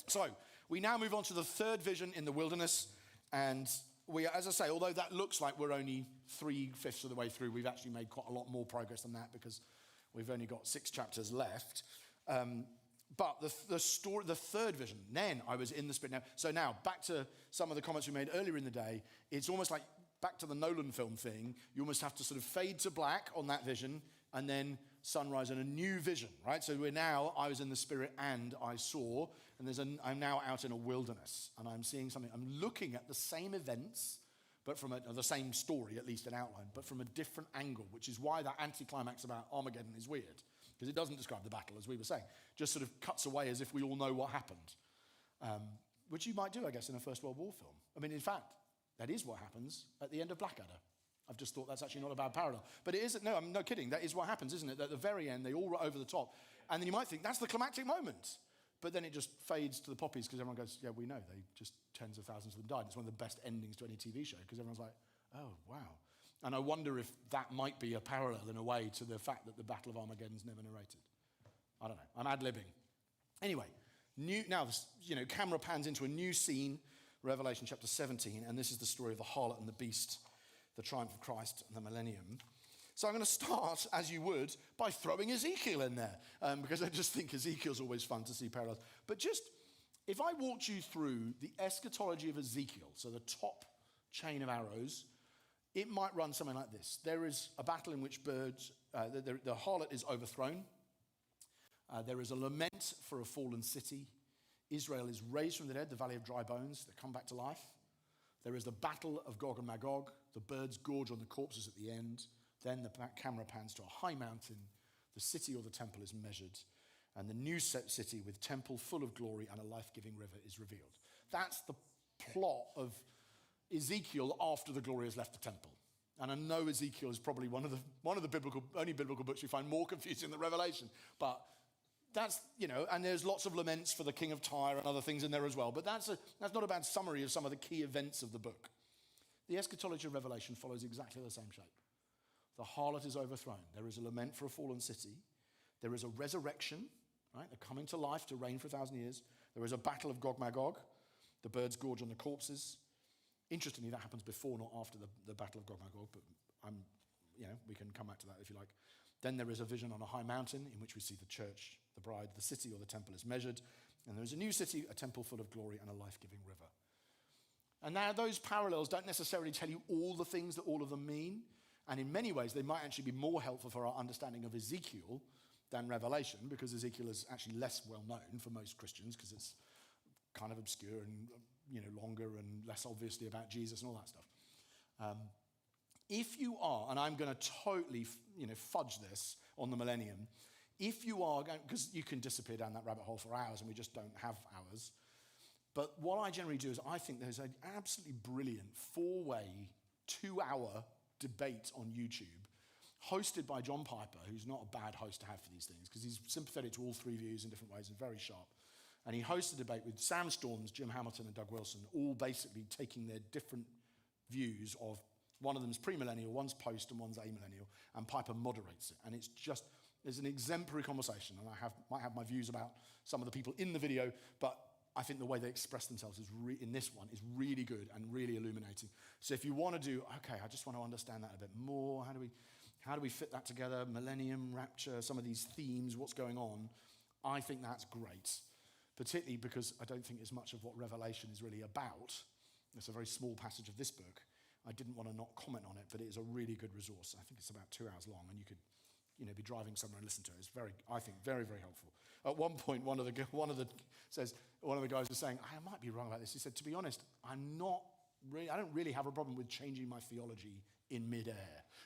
So we now move on to the third vision in the wilderness. And we, as I say, although that looks like we're only 3/5 of the way through, we've actually made quite a lot more progress than that because we've only got 6 chapters left. But the third vision, then I was in the Spirit. Now, back to some of the comments we made earlier in the day, it's almost like back to the Nolan film thing. You almost have to sort of fade to black on that vision and then sunrise and a new vision, right? So I was in the Spirit and I saw, and I'm now out in a wilderness and I'm seeing something. I'm looking at the same events, but from the same story, at least in outline, but from a different angle, which is why that anticlimax about Armageddon is weird. Because it doesn't describe the battle, as we were saying. Just sort of cuts away as if we all know what happened. Which you might do, I guess, in a First World War film. I mean, in fact, that is what happens at the end of Blackadder. I've just thought that's actually not a bad parallel. But it isn't, no, I'm no kidding. That is what happens, isn't it? At the very end, they all run over the top. And then you might think, that's the climactic moment. But then it just fades to the poppies because everyone goes, yeah, we know. They just, tens of thousands of them died. It's one of the best endings to any TV show because everyone's like, oh, wow. And I wonder if that might be a parallel in a way to the fact that the Battle of Armageddon's never narrated. I don't know. I'm ad-libbing. Anyway, camera pans into a new scene, Revelation chapter 17, and this is the story of the harlot and the beast, the triumph of Christ and the millennium. So I'm going to start, as you would, by throwing Ezekiel in there, because I just think Ezekiel's always fun to see parallels. But just, if I walked you through the eschatology of Ezekiel, so the top chain of arrows, it might run something like this. There is a battle in which the harlot is overthrown. There is a lament for a fallen city. Israel is raised from the dead, the valley of dry bones that come back to life. There is the battle of Gog and Magog. The birds gorge on the corpses at the end. Then the camera pans to a high mountain. The city or the temple is measured. And the new city with temple full of glory and a life-giving river is revealed. That's the plot of Ezekiel after the glory has left the temple. And I know Ezekiel is probably one of the only biblical books we find more confusing than Revelation. But that's, and there's lots of laments for the king of Tyre and other things in there as well. But that's not a bad summary of some of the key events of the book. The eschatology of Revelation follows exactly the same shape. The harlot is overthrown. There is a lament for a fallen city. There is a resurrection, right? They're coming to life to reign for 1,000 years. There is a battle of Gog Magog. The birds gorge on the corpses. Interestingly, that happens before, not after the battle of Gog Magog, but we can come back to that if you like. Then there is a vision on a high mountain in which we see the church, the bride, the city or the temple is measured. And there is a new city, a temple full of glory and a life-giving river. And now those parallels don't necessarily tell you all the things that all of them mean. And in many ways, they might actually be more helpful for our understanding of Ezekiel than Revelation, because Ezekiel is actually less well known for most Christians because it's kind of obscure and longer and less obviously about Jesus and all that stuff. If you are, and I'm going to totally fudge this on the millennium, if you are going, because you can disappear down that rabbit hole for hours and we just don't have hours, but what I generally do is I think there's an absolutely brilliant 4-way, 2-hour debate on YouTube hosted by John Piper, who's not a bad host to have for these things because he's sympathetic to all three views in different ways and very sharp. And he hosted a debate with Sam Storms, Jim Hamilton, and Doug Wilson, all basically taking their different views of, one of them's premillennial, one's post, and one's amillennial, and Piper moderates it. And it's an exemplary conversation, and I might have my views about some of the people in the video, but I think the way they express themselves in this one is really good and really illuminating. So if you want to do, okay, I just want to understand that a bit more, how do we fit that together, millennium, rapture, some of these themes, what's going on, I think that's great. Particularly because I don't think as much of what Revelation is really about. It's a very small passage of this book. I didn't want to not comment on it, but it is a really good resource. I think it's about 2 hours long, and you could, be driving somewhere and listen to it. It's I think, very, very helpful. At one point, one of the guys was saying, I might be wrong about this. He said, to be honest, I don't really have a problem with changing my theology in midair.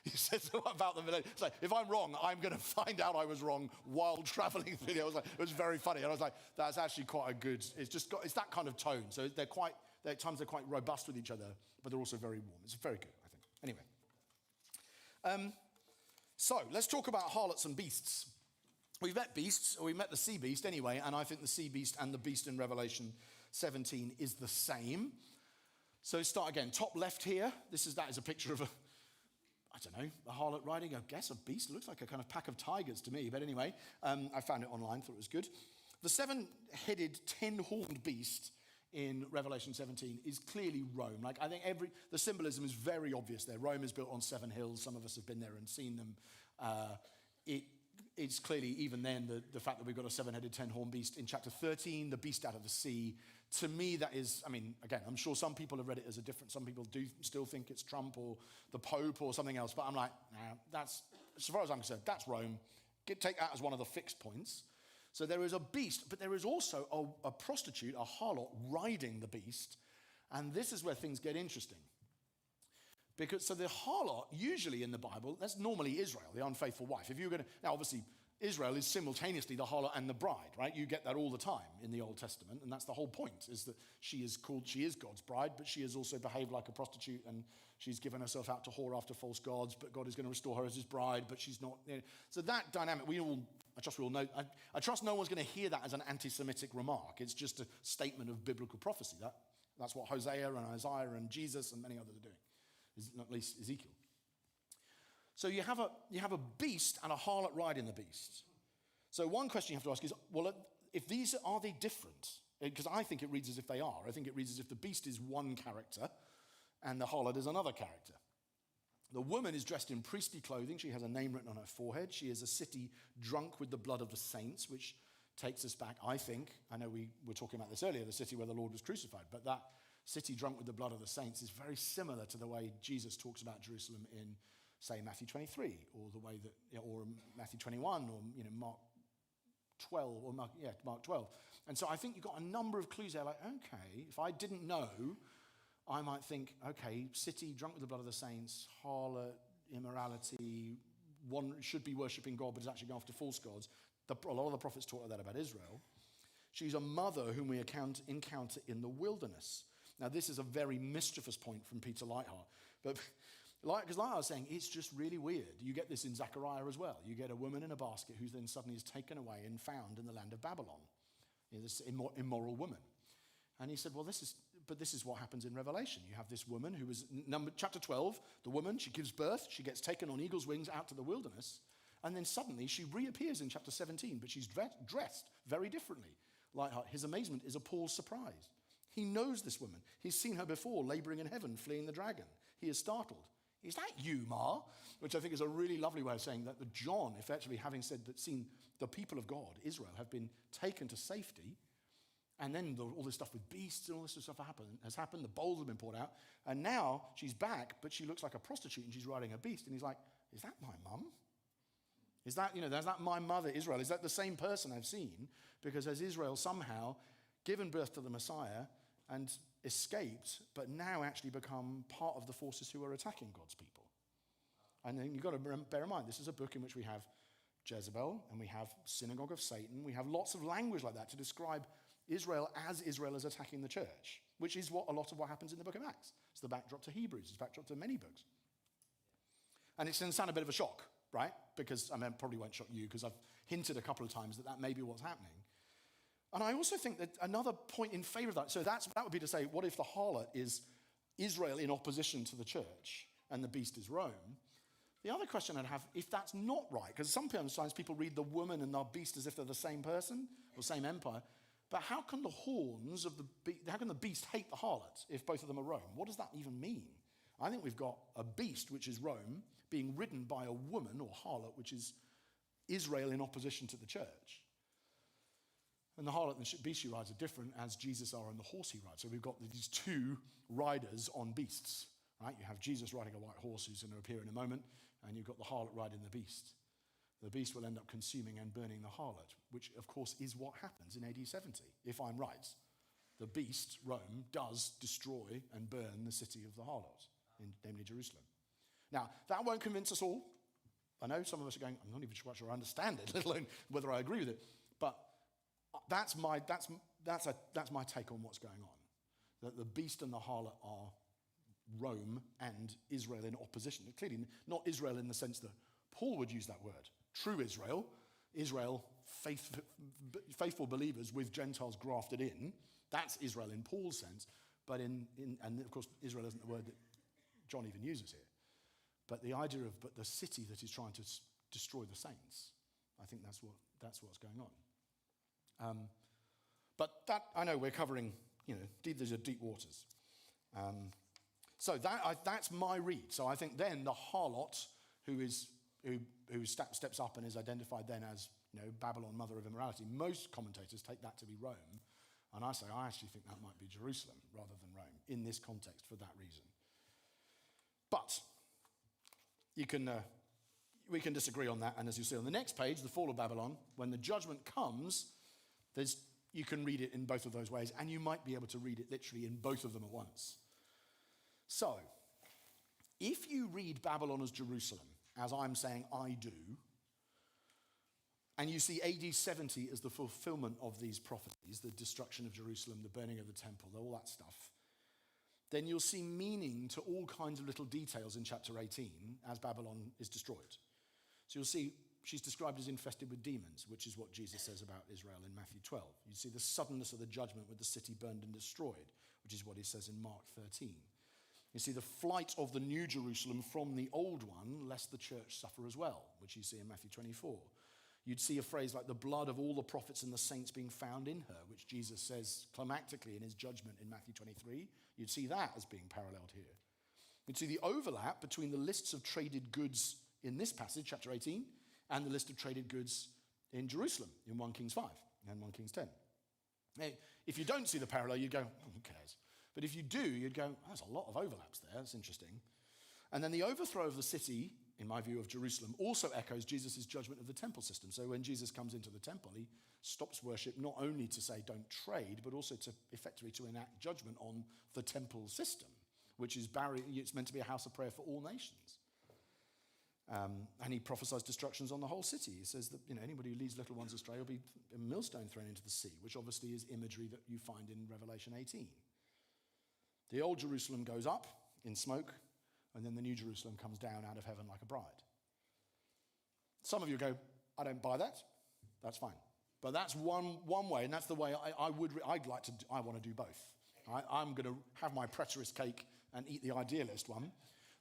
He says about the millennium. It's like, if I'm wrong, I'm going to find out I was wrong while traveling through it. It was very funny. And I was like, that's actually quite a good, it's that kind of tone. So at times they're quite robust with each other, but they're also very warm. It's very good, I think. Anyway. So let's talk about harlots and beasts. We've met beasts, or we met the sea beast anyway, and I think the sea beast and the beast in Revelation 17 is the same. So start again. Top left here, that is a picture of a harlot riding, I guess, a beast. It looks like a kind of pack of tigers to me. But anyway, I found it online, thought it was good. The 7-headed, 10-horned beast in Revelation 17 is clearly Rome. I think the symbolism is very obvious there. Rome is built on 7 hills. Some of us have been there and seen them. It's clearly, even then, the fact that we've got a 7-headed, 10-horned beast in chapter 13, the beast out of the sea. To me, that is, again, I'm sure some people have read it as some people do still think it's Trump or the Pope or something else, but I'm like, nah, that's, as far as I'm concerned, that's Rome. Take that as one of the fixed points. So there is a beast, but there is also a prostitute, a harlot, riding the beast, and this is where things get interesting. So the harlot, usually in the Bible, that's normally Israel, the unfaithful wife. Now obviously, Israel is simultaneously the harlot and the bride, right? You get that all the time in the Old Testament, and that's the whole point, is that she is God's bride, but she has also behaved like a prostitute, and she's given herself out to whore after false gods, but God is going to restore her as his bride, but she's not. So that dynamic, I trust we all know. I trust no one's going to hear that as an anti-Semitic remark. It's just a statement of biblical prophecy. That's what Hosea and Isaiah and Jesus and many others are doing, at least Ezekiel. So you have a beast and a harlot riding the beast. So one question you have to ask is, well, are they different? Because I think it reads as if they are. I think it reads as if the beast is one character and the harlot is another character. The woman is dressed in priestly clothing. She has a name written on her forehead. She is a city drunk with the blood of the saints, which takes us back, I know we were talking about this earlier, the city where the Lord was crucified, but that city drunk with the blood of the saints is very similar to the way Jesus talks about Jerusalem in, say, Matthew 23, or Matthew 21, or Mark 12, or Mark 12. And so I think you've got a number of clues there, like, okay, if I didn't know, I might think, okay, city drunk with the blood of the saints, harlot, immorality, one should be worshipping God, but is actually going after false gods. A lot of the prophets taught her that about Israel. She's a mother whom we encounter in the wilderness. Now, this is a very mischievous point from Peter Lightheart, but because Lightheart was saying, it's just really weird. You get this in Zechariah as well. You get a woman in a basket who then suddenly is taken away and found in the land of Babylon. This immoral woman. And he said, well, this is what happens in Revelation. You have this woman who was, chapter 12, the woman, she gives birth, she gets taken on eagle's wings out to the wilderness, and then suddenly she reappears in chapter 17, but she's dressed very differently. Lightheart, his amazement is a Paul's surprise. He knows this woman. He's seen her before, laboring in heaven, fleeing the dragon. He is startled. Is that you, Ma? Which I think is a really lovely way of saying that John, effectively having said that, seen the people of God, Israel, have been taken to safety, and then all this stuff with beasts and all this stuff has happened, the bowls have been poured out, and now she's back, but she looks like a prostitute and she's riding a beast, and he's like, is that my mum? Is that, is that my mother Israel? Is that the same person I've seen? Because has Israel somehow given birth to the Messiah and escaped, but now actually become part of the forces who are attacking God's people? And then you've got to bear in mind, this is a book in which we have Jezebel and we have synagogue of Satan. We have lots of language like that to describe Israel as attacking the church, which is a lot of what happens in the book of Acts. It's the backdrop to Hebrews. It's the backdrop to many books. And it's going to sound a bit of a shock, right? Because, it probably won't shock you because I've hinted a couple of times that may be what's happening. And I also think that another point in favor of that, so that would be to say, what if the harlot is Israel in opposition to the church and the beast is Rome? The other question I'd have, if that's not right, because sometimes people read the woman and the beast as if they're the same person or same empire, but how can how can the beast hate the harlot if both of them are Rome? What does that even mean? I think we've got a beast, which is Rome, being ridden by a woman or harlot, which is Israel in opposition to the church. And the harlot and the beast she rides are different as Jesus are on the horse he rides. So we've got these two riders on beasts, right? You have Jesus riding a white horse who's going to appear in a moment, and you've got the harlot riding the beast. The beast will end up consuming and burning the harlot, which of course is what happens in AD 70, if I'm right. The beast, Rome, does destroy and burn the city of the harlot, namely Jerusalem. Now, that won't convince us all. I know some of us are going, I'm not even quite sure I understand it, let alone whether I agree with it. But that's my take on what's going on. That the beast and the harlot are Rome and Israel in opposition. Clearly not Israel in the sense that Paul would use that word. True Israel, faithful believers with Gentiles grafted in. That's Israel in Paul's sense. But and of course Israel isn't the word that John even uses here. But the idea of the city that is trying to destroy the saints, I think that's what's going on. But that, I know we're covering, these are deep waters. So that's my read. So I think then the harlot who steps up and is identified then as Babylon, mother of immorality, most commentators take that to be Rome. And I actually think that might be Jerusalem rather than Rome in this context for that reason. But we can disagree on that. And as you see on the next page, the fall of Babylon, when the judgment comes, you can read it in both of those ways, and you might be able to read it literally in both of them at once. So, if you read Babylon as Jerusalem, as I'm saying I do, and you see AD 70 as the fulfillment of these prophecies, the destruction of Jerusalem, the burning of the temple, all that stuff, then you'll see meaning to all kinds of little details in chapter 18 as Babylon is destroyed. So you'll see she's described as infested with demons, which is what Jesus says about Israel in Matthew 12. You see the suddenness of the judgment with the city burned and destroyed, which is what he says in Mark 13. You see the flight of the new Jerusalem from the old one, lest the church suffer as well, which you see in Matthew 24. You'd see a phrase like the blood of all the prophets and the saints being found in her, which Jesus says climactically in his judgment in Matthew 23. You'd see that as being paralleled here. You'd see the overlap between the lists of traded goods in this passage, chapter 18, and the list of traded goods in Jerusalem in 1 Kings 5 and 1 Kings 10. Now, if you don't see the parallel, you'd go, oh, who cares? But if you do, you'd go, there's a lot of overlaps there. That's interesting. And then the overthrow of the city, in my view, of Jerusalem, also echoes Jesus' judgment of the temple system. So when Jesus comes into the temple, he stops worship not only to say don't trade, but also to effectively to enact judgment on the temple system, which is it's meant to be a house of prayer for all nations. And he prophesies destructions on the whole city. He says that anybody who leads little ones astray will be a millstone thrown into the sea, which obviously is imagery that you find in Revelation 18. The old Jerusalem goes up in smoke, and then the new Jerusalem comes down out of heaven like a bride. Some of you go, I don't buy that. That's fine. But that's one way, and that's the way I want to do both. I'm going to have my preterist cake and eat the idealist one.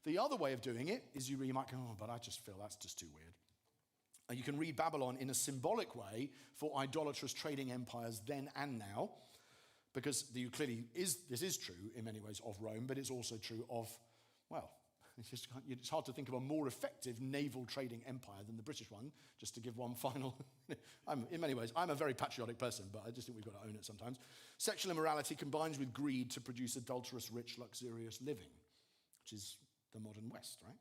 The other way of doing it is you might go, but I just feel that's just too weird. And you can read Babylon in a symbolic way for idolatrous trading empires then and now, because this is true in many ways of Rome, but it's also true of, it's hard to think of a more effective naval trading empire than the British one, just to give one final. In many ways, I'm a very patriotic person, but I just think we've got to own it sometimes. Sexual immorality combines with greed to produce adulterous, rich, luxurious living, which is the modern West, right?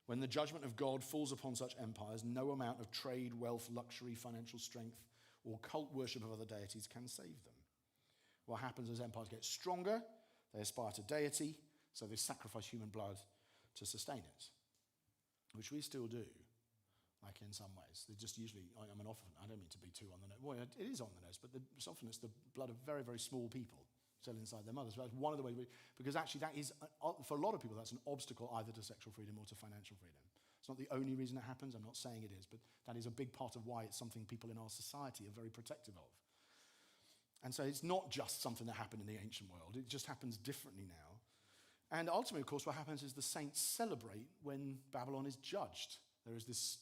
When the judgment of God falls upon such empires, no amount of trade, wealth, luxury, financial strength, or cult worship of other deities can save them. What happens as empires get stronger, they aspire to deity, so they sacrifice human blood to sustain it, which we still do, like in some ways. They just usually, I don't mean to be too on the nose. Well, it is on the nose, but often it's the blood of very, very small people still inside their mothers. That's one of the ways, because actually that is, for a lot of people, that's an obstacle either to sexual freedom or to financial freedom. It's not the only reason it happens. I'm not saying it is, but that is a big part of why it's something people in our society are very protective of. And so it's not just something that happened in the ancient world. It just happens differently now. And ultimately, of course, what happens is the saints celebrate when Babylon is judged. There is this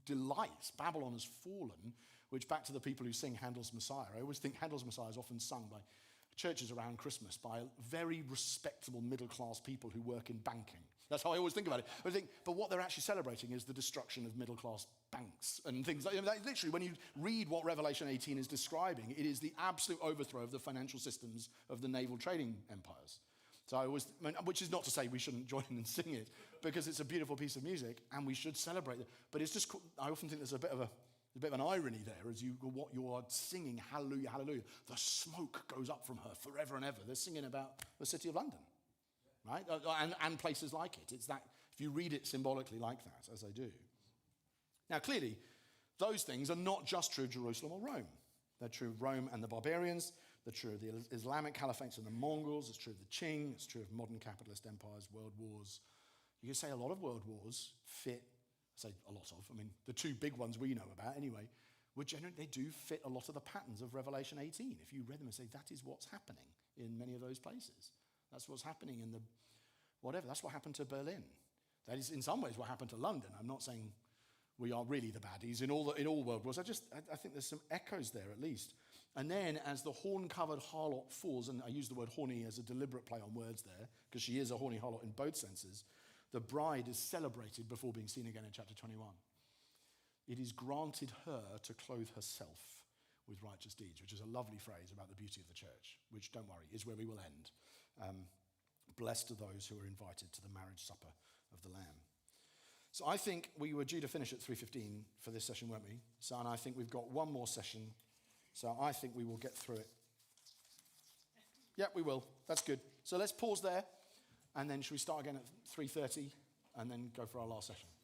delight. Babylon has fallen, which back to the people who sing Handel's Messiah. I always think Handel's Messiah is often sung by churches around Christmas by very respectable middle-class people who work in banking. That's how I always think about it. But what they're actually celebrating is the destruction of middle-class banks and things like that. Literally, when you read what Revelation 18 is describing, it is the absolute overthrow of the financial systems of the naval trading empires. So which is not to say we shouldn't join in and sing it, because it's a beautiful piece of music and we should celebrate it. But it's just, I often think there's a bit of an irony there as what you are singing, hallelujah, hallelujah. The smoke goes up from her forever and ever. They're singing about the city of London, right? And places like it. It's that, if you read it symbolically like that, as I do. Now, clearly, those things are not just true of Jerusalem or Rome. They're true of Rome and the barbarians. They're true of the Islamic caliphates and the Mongols. It's true of the Qing. It's true of modern capitalist empires, world wars. You can say a lot of world wars fit, say a lot of, the two big ones we know about anyway, they do fit a lot of the patterns of Revelation 18. If you read them and say, that is what's happening in many of those places. That's what's happening in that's what happened to Berlin. That is in some ways what happened to London. I'm not saying we are really the baddies in all world wars. I think there's some echoes there at least. And then as the horn-covered harlot falls, and I use the word horny as a deliberate play on words there, because she is a horny harlot in both senses, the bride is celebrated before being seen again in chapter 21. It is granted her to clothe herself with righteous deeds, which is a lovely phrase about the beauty of the church, which, don't worry, is where we will end. Blessed are those who are invited to the marriage supper of the Lamb. So I think we were due to finish at 3:15 for this session, weren't we? And I think we've got one more session. So I think we will get through it. Yeah, we will. That's good. So let's pause there. And then should we start again at 3:30 and then go for our last session?